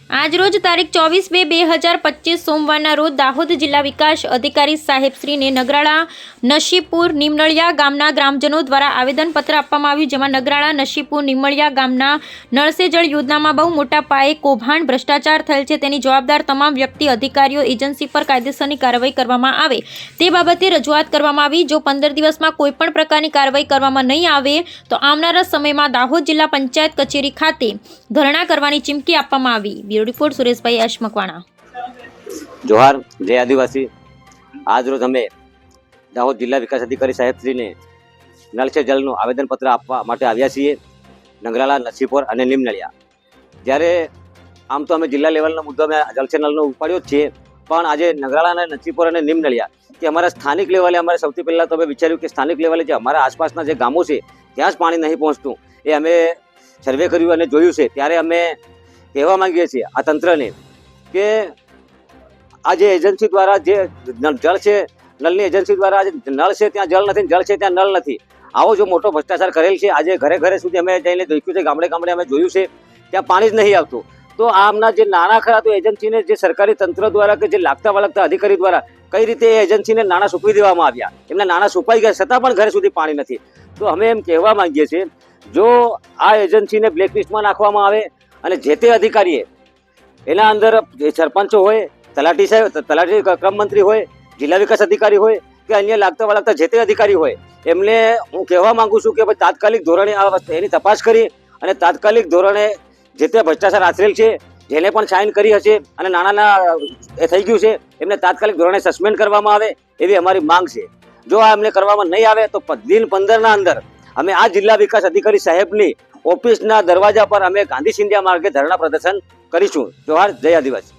આજરોજ તારીખ 24/2/2025 સોમવારના રોજ દાહોદ જિલ્લા વિકાસ અધિકારી સાહેબશ્રીને નગરાળા નશીપુર નિમનળિયા ગામના ગ્રામજનો દ્વારા આવેદનપત્ર આપવામાં આવ્યું, જેમાં નગરાળા નશીપુર નિમનળિયા ગામના નળ સે જળ યોજનામાં બહુ મોટા પાયે કૌભાંડ ભ્રષ્ટાચાર થયેલ છે, તેની જવાબદાર તમામ વ્યક્તિ, અધિકારીઓ, એજન્સી પર કાયદેસરની કાર્યવાહી કરવામાં આવે તે બાબતે રજૂઆત કરવામાં આવી। જો 15 દિવસમાં કોઈપણ પ્રકારની કાર્યવાહી કરવામાં નહીં આવે તો આવનારા સમયમાં દાહોદ જિલ્લા પંચાયત કચેરી ખાતે ધરણા કરવાની ચીમકી આપવામાં આવી। Bureau report Sureshbhai S Makwana. Johar, જય આદિવાસી। આજ રોજ અમે દાહોદ જિલ્લા વિકાસ અધિકારી સાહેબશ્રીને નળ સે જળનું આવેદનપત્ર આપવા માટે આવ્યા છીએ, નગરાળા નસીપોર અને નિમનળિયા। જ્યારે આમ તો અમે જિલ્લા લેવલનો મુદ્દો અમે જળ સે નળનો ઉપાડ્યો જ છીએ, પણ આજે નગરાળા નસીપોર અને નિમનળિયા કે અમારા સ્થાનિક લેવલે અમારે સૌથી પહેલાં તો અમે વિચાર્યું કે સ્થાનિક લેવલે જે અમારા આસપાસના જે ગામો છે ત્યાં જ પાણી નહીં પહોંચતું, એ અમે સર્વે કર્યું અને જોયું છે। ત્યારે અમે કહેવા માંગીએ છીએ આ તંત્રને કે આ જે એજન્સી દ્વારા જે જળ છે, નળની એજન્સી દ્વારા આજે નળ છે ત્યાં જળ નથી, જળ છે ત્યાં નળ નથી, આવો જો મોટો ભ્રષ્ટાચાર કરેલ છે। આજે ઘરે ઘરે સુધી અમે જઈને દેખ્યું છે, ગામડે ગામડે અમે જોયું છે, ત્યાં પાણી જ નહીં આવતું। તો આમના જે નાણાં ખરા તો એજન્સીને જે સરકારી તંત્ર દ્વારા કે જે લાગતા વળગતા અધિકારી દ્વારા કઈ રીતે એ એજન્સીને નાણાં સોંપી દેવામાં આવ્યા, એમના નાણાં સોંપાઈ ગયા છતાં પણ ઘરે સુધી પાણી નથી। તો અમે એમ કહેવા માંગીએ છીએ, જો આ એજન્સીને બ્લેકલિસ્ટમાં નાખવામાં આવે અને જે તે અધિકારીએ એના અંદર સરપંચો હોય, તલાટી સાહેબ, તલાટી ક્રમ મંત્રી હોય, જિલ્લા વિકાસ અધિકારી હોય કે અન્ય લાગતા વળગતા જે તે અધિકારી હોય, એમને હું કહેવા માંગુ છું કે ભાઈ તાત્કાલિક ધોરણે આ એની તપાસ કરી અને તાત્કાલિક ધોરણે જે તે ભ્રષ્ટાચાર આચરેલ છે, જેને પણ સાઇન કરી હશે અને નાણાંના એ થઈ ગયું છે, એમને તાત્કાલિક ધોરણે સસ્પેન્ડ કરવામાં આવે એવી અમારી માંગ છે। જો આ એમને કરવામાં નહીં આવે તો દિન 15ના અંદર અમે આ જિલ્લા વિકાસ અધિકારી સાહેબની ઓફિસના દરવાજા પર અમે ગાંધી સિંધિયા માર્ગે ધરણા પ્રદર્શન કરીશું। જોહાર, જય આદિવાસી।